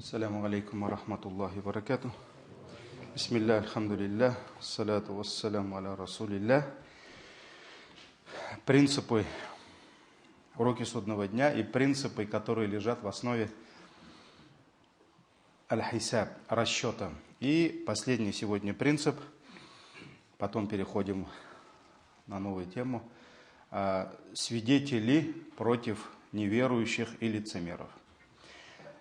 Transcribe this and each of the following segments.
Ассаляму алейкум ва рахматуллахи ва баракатух. Бисмиллах, альхамдулиллах, ассалату вассаляму аля расулиллах. Принципы, уроки судного дня и принципы, которые лежат в основе аль-хисаб, расчета. И последний сегодня принцип, потом переходим на новую тему, свидетели против неверующих и лицемеров.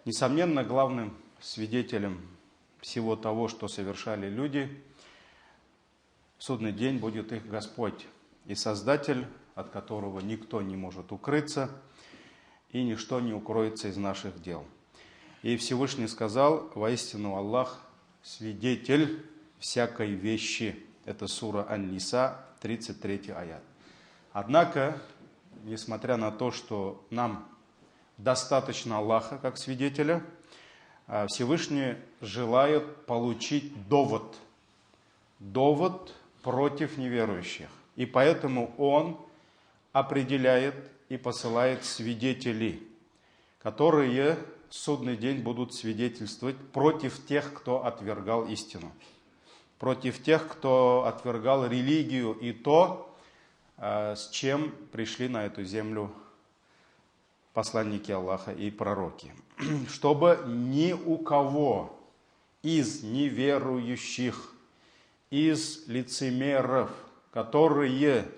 Несомненно, главным свидетелем всего того, что совершали люди, в судный день будет их Господь и Создатель, от которого никто не может укрыться и ничто не укроется из наших дел. И Всевышний сказал: воистину Аллах свидетель всякой вещи. Это сура Ан-Ниса, 33 аят. Однако, несмотря на то, что нам достаточно Аллаха как свидетеля, Всевышний желает получить довод против неверующих. И поэтому Он определяет и посылает свидетелей, которые в судный день будут свидетельствовать против тех, кто отвергал истину, против тех, кто отвергал религию и то, с чем пришли на эту землю посланники Аллаха и пророки. Чтобы ни у кого из неверующих, из лицемеров, которые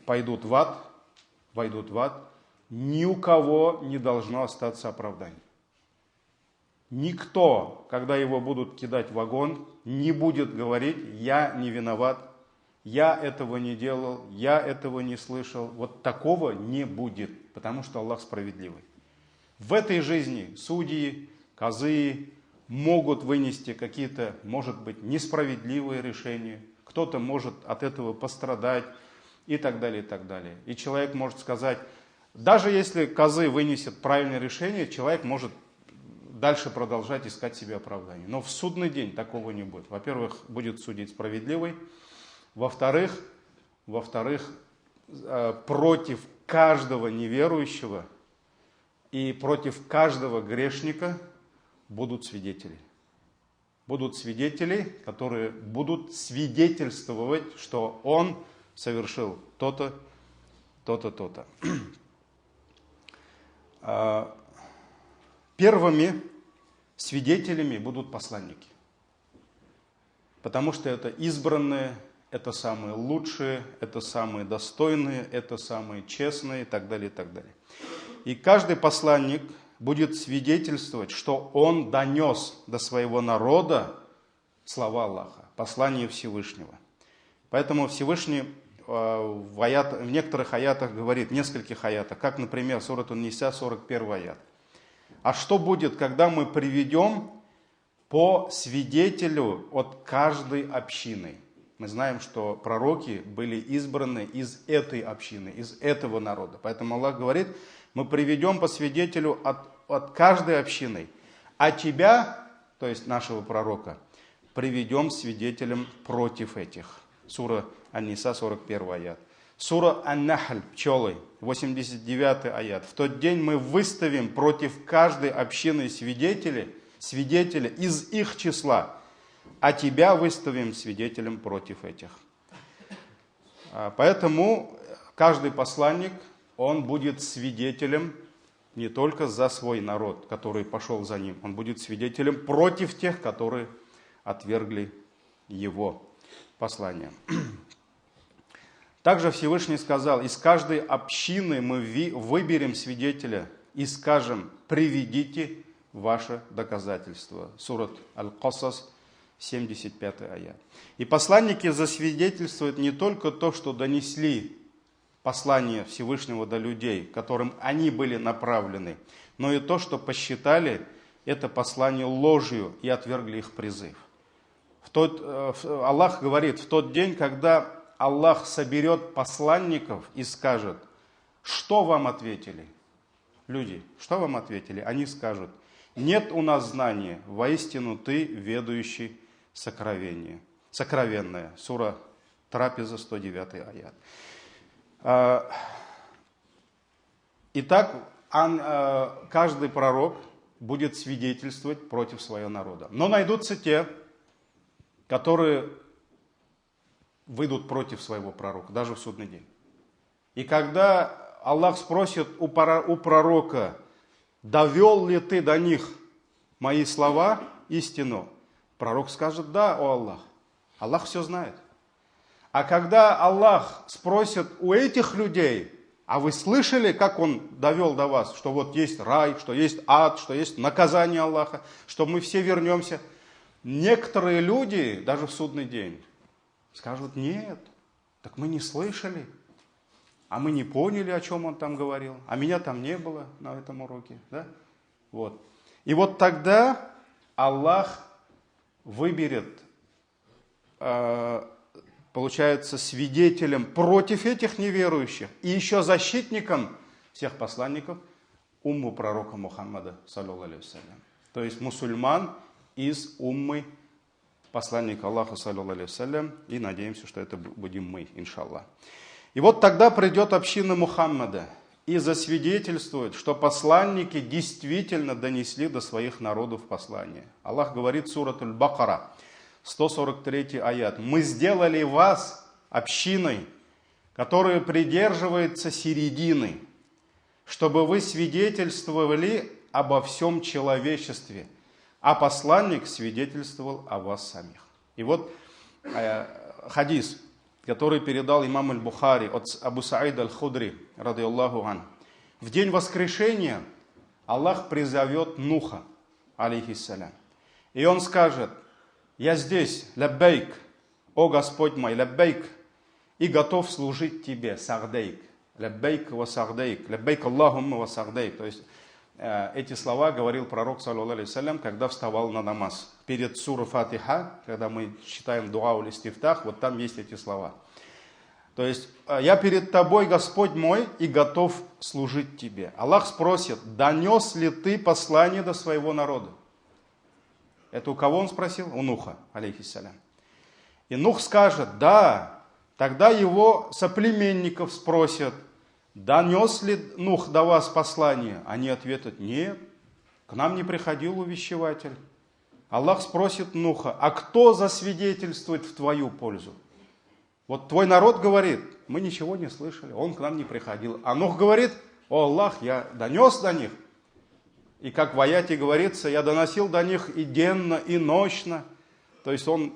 войдут в ад, ни у кого не должно остаться оправдания. Никто, когда его будут кидать в огонь, не будет говорить: я не виноват, я этого не делал, я этого не слышал. Вот такого не будет, потому что Аллах справедливый. В этой жизни судьи, казы могут вынести какие-то, может быть, несправедливые решения. Кто-то может от этого пострадать и так далее, и так далее. И человек может сказать, даже если казы вынесет правильное решение, человек может дальше продолжать искать себе оправдание. Но в судный день такого не будет. Во-первых, будет судить справедливый. Во-вторых, против каждого неверующего и против каждого грешника будут свидетели. Будут свидетели, которые будут свидетельствовать, что он совершил то-то, то-то, то-то. Первыми свидетелями будут посланники. Потому что это избранные, это самые лучшие, это самые достойные, это самые честные и так далее, и так далее. И каждый посланник будет свидетельствовать, что он донес до своего народа слова Аллаха, послание Всевышнего. Поэтому Всевышний в некоторых аятах говорит, в нескольких аятах, как, например, сура Ан-Ниса, 41 аят. А что будет, когда мы приведем по свидетелю от каждой общины? Мы знаем, что пророки были избраны из этой общины, из этого народа. Поэтому Аллах говорит, мы приведем по свидетелю от каждой общины, а тебя, то есть нашего пророка, приведем свидетелем против этих. Сура Ан-Ниса, 41 аят. Сура Ан-Нахль, пчелы, 89 аят. В тот день мы выставим против каждой общины свидетеля из их числа, а тебя выставим свидетелем против этих. Поэтому каждый посланник, он будет свидетелем не только за свой народ, который пошел за ним, он будет свидетелем против тех, которые отвергли его послание. Также Всевышний сказал, из каждой общины мы выберем свидетеля и скажем, приведите ваше доказательство. Сурат Аль-Касас, 75 аят. И посланники засвидетельствуют не только то, что донесли послание Всевышнего до людей, которым они были направлены, но и то, что посчитали это послание ложью и отвергли их призыв. Аллах говорит, в тот день, когда Аллах соберет посланников и скажет, что вам ответили? Люди, что вам ответили? Они скажут, нет у нас знания, воистину ты ведающий сокровенное. Сура Трапеза, 109 аят. Итак, каждый пророк будет свидетельствовать против своего народа. Но найдутся те, которые выйдут против своего пророка, даже в судный день. И когда Аллах спросит у пророка, довел ли ты до них мои слова, истину, пророк скажет, да, о Аллах. Аллах все знает. А когда Аллах спросит у этих людей, а вы слышали, как он довел до вас, что вот есть рай, что есть ад, что есть наказание Аллаха, что мы все вернемся? Некоторые люди, даже в судный день, скажут, нет, так мы не слышали, а мы не поняли, о чем он там говорил, а меня там не было на этом уроке. Да? Вот. И вот тогда Аллах выберет, получается, свидетелем против этих неверующих и еще защитником всех посланников умму пророка Мухаммада, саллаллаху алейхи вассалям. То есть мусульман из уммы посланника Аллаха, саллаллаху алейхи вассалям, и надеемся, что это будем мы, иншаллах. И вот тогда придет община Мухаммада и засвидетельствует, что посланники действительно донесли до своих народов послание. Аллах говорит, сурат Аль-Бакара, 143 аят. «Мы сделали вас общиной, которая придерживается середины, чтобы вы свидетельствовали обо всем человечестве, а посланник свидетельствовал о вас самих». И вот хадис, который передал имам Аль-Бухари от Абу Саида Аль-Худри, радийаллаху ан. В день воскрешения Аллах призовет Нуха, алейхиссалям, и он скажет, я здесь, лаббейк, о Господь мой, лаббейк, и готов служить тебе, сагдейк, лаббейк ва сагдейк, лаббейк Аллахумма ва сагдейк. То есть эти слова говорил пророк, саллаллаху алейхи вассалям, когда вставал на намаз. Перед сурой Фатиха, когда мы читаем дуа уль-истифтах, вот там есть эти слова. То есть, я перед тобой, Господь мой, и готов служить тебе. Аллах спросит, донес ли ты послание до своего народа? Это у кого он спросил? У Нуха, алейхиссалям. И Нух скажет, да. Тогда его соплеменников спросят, донес ли Нух до вас послание? Они ответят, нет, к нам не приходил увещеватель. Аллах спросит Нуха, а кто засвидетельствует в твою пользу? Вот твой народ говорит, мы ничего не слышали, он к нам не приходил. А Нух говорит, о Аллах, я донес до них. И как в аяте говорится, я доносил до них и денно, и ночно. То есть он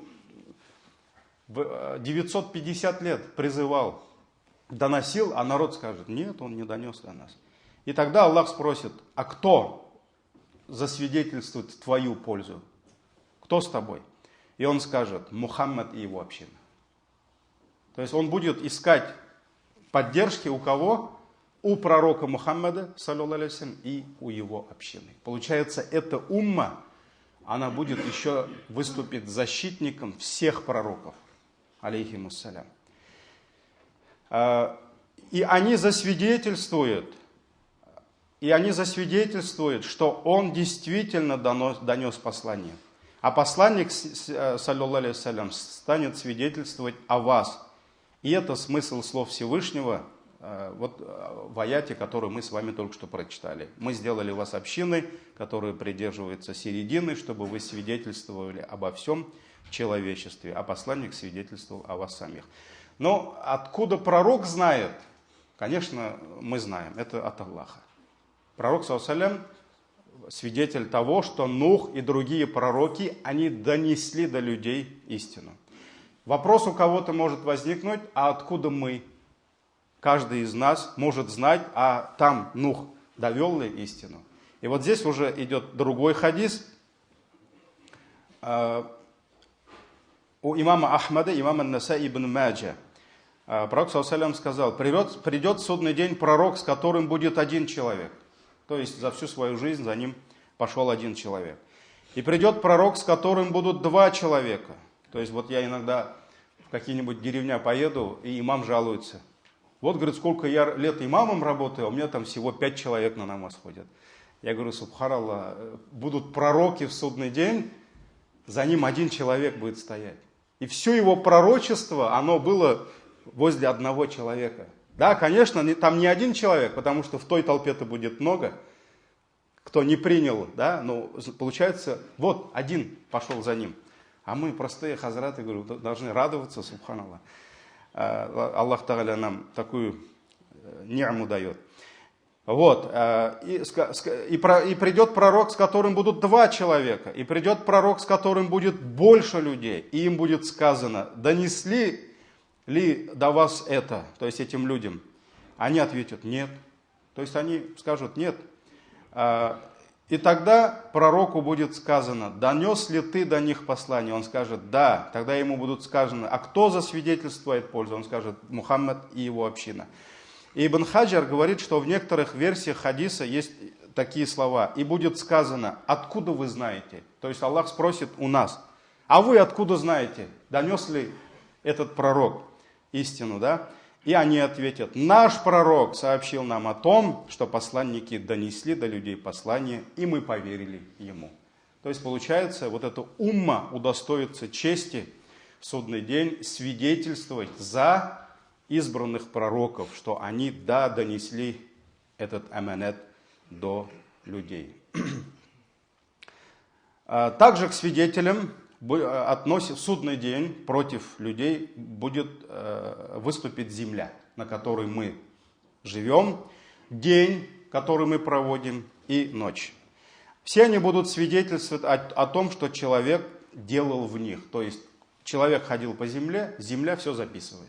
950 лет призывал, доносил, а народ скажет, нет, он не донес до нас. И тогда Аллах спросит, а кто засвидетельствует в твою пользу? Кто с тобой? И он скажет, Мухаммад и его община. То есть он будет искать поддержки у кого? У пророка Мухаммада, саллаллаху алейхи вассалям, и у его общины. Получается, эта умма, она будет еще выступить защитником всех пророков, алейхимуссалям. И они засвидетельствуют, что он действительно донес послание. А посланник, саллаллаху алейхи вассалям, станет свидетельствовать о вас. И это смысл слов Всевышнего, вот в аяте, который мы с вами только что прочитали. Мы сделали вас общиной, которая придерживается середины, чтобы вы свидетельствовали обо всем человечестве, а посланник свидетельствовал о вас самих. Но откуда пророк знает? Конечно, мы знаем, это от Аллаха. Пророк, саллаллаху алейхи, свидетель того, что Нух и другие пророки, они донесли до людей истину. Вопрос у кого-то может возникнуть, а откуда мы? Каждый из нас может знать, а там Нух довел ли истину. И вот здесь уже идет другой хадис. У имама Ахмада, имама Насаи ибн Маджа. Пророк, саллаллаху алейхи, сказал, придет судный день пророк, с которым будет один человек. То есть за всю свою жизнь за ним пошел один человек. И придет пророк, с которым будут два человека. То есть вот я иногда в какие-нибудь деревня поеду, и имам жалуется. Вот, говорит, сколько я лет имамом работаю, а у меня там всего 5 человек на намаз ходят. Я говорю, субханаллах, будут пророки в судный день, за ним один человек будет стоять. И все его пророчество, оно было возле одного человека. Да, конечно, там не один человек, потому что в той толпе-то будет много. кто не принял, да, ну, получается, вот один пошел за ним. А мы, простые хазраты, говорю, должны радоваться, субханаллах. Аллах Тааля нам такую ни'му дает. Вот, и придет пророк, с которым будут 2 человека, и придет пророк, с которым будет больше людей, и им будет сказано, донесли ли до вас это, то есть этим людям? Они ответят, нет. То есть они скажут, нет. И тогда пророку будет сказано, донес ли ты до них послание? Он скажет, да. Тогда ему будут сказано, а кто засвидетельствует пользу? Он скажет, Мухаммад и его община. И Ибн Хаджар говорит, что в некоторых версиях хадиса есть такие слова. И будет сказано, откуда вы знаете? То есть Аллах спросит у нас, а вы откуда знаете? Донес ли этот пророк истину, да? И они ответят, наш пророк сообщил нам о том, что посланники донесли до людей послание, и мы поверили ему. То есть получается, вот эта умма удостоится чести в судный день свидетельствовать за избранных пророков, что они, да, донесли этот аманат до людей. Также к свидетелям в судный день против людей будет выступить земля, на которой мы живем, день, который мы проводим, и ночь. Все они будут свидетельствовать о том, что человек делал в них. То есть человек ходил по земле, земля все записывает.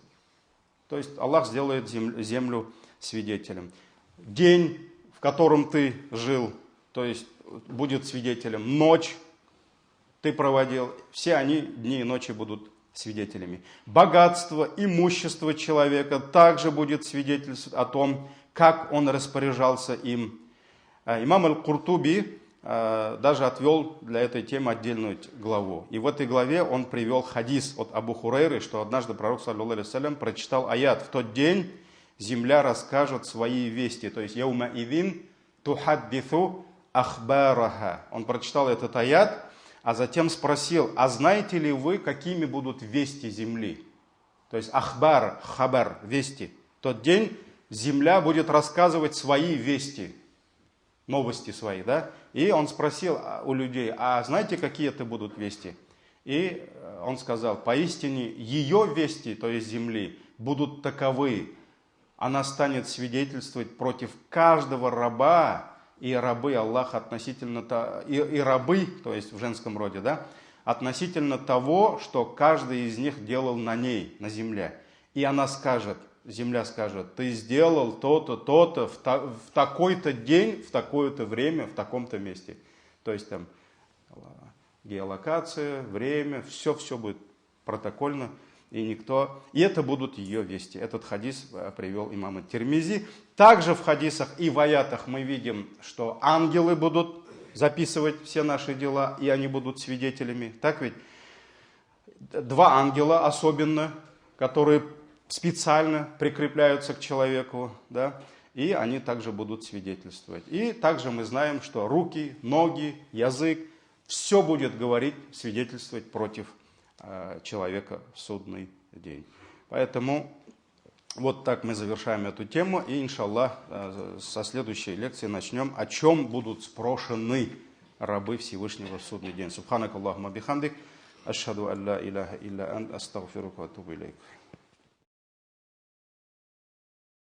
То есть Аллах сделает землю свидетелем. День, в котором ты жил, то есть будет свидетелем. Ночь ты проводил, все они дни и ночи будут свидетелями. Богатство, имущество человека также будет свидетельствовать о том, как он распоряжался им. Имам Аль-Куртуби даже отвел для этой темы отдельную главу. И в этой главе он привел хадис от Абу Хурайры, что однажды пророк, саллаллаху алейхи ва саллям, прочитал аят. В тот день земля расскажет свои вести. То есть яума идин тухаддиту ахбараха. Он прочитал этот аят, а затем спросил, а знаете ли вы, какими будут вести земли? То есть ахбар, хабар, вести. В тот день земля будет рассказывать свои вести, новости свои, да? И он спросил у людей, а знаете, какие это будут вести? И он сказал, поистине ее вести, то есть земли, будут таковы. Она станет свидетельствовать против каждого раба, и рабы Аллаха относительно, и рабы, то есть в женском роде, да, относительно того, что каждый из них делал на ней, на земле. И она скажет, земля скажет, ты сделал то-то, то-то в такой-то день, в такое-то время, в таком-то месте. То есть там геолокация, время, все будет протокольно. И это будут ее вести. Этот хадис привел имам Тирмизи. Также в хадисах и в аятах мы видим, что ангелы будут записывать все наши дела, и они будут свидетелями. Так ведь? 2 ангела особенно, которые специально прикрепляются к человеку, да, и они также будут свидетельствовать. И также мы знаем, что руки, ноги, язык, все будет говорить, свидетельствовать против человека в судный день. Поэтому вот так мы завершаем эту тему. И, иншаллах, со следующей лекции начнем, о чем будут спрошены рабы Всевышнего в судный день. Субханак Аллахума бихамдик. Ашхаду ан ла иляха илля ант астагфирука ва атубу илейк.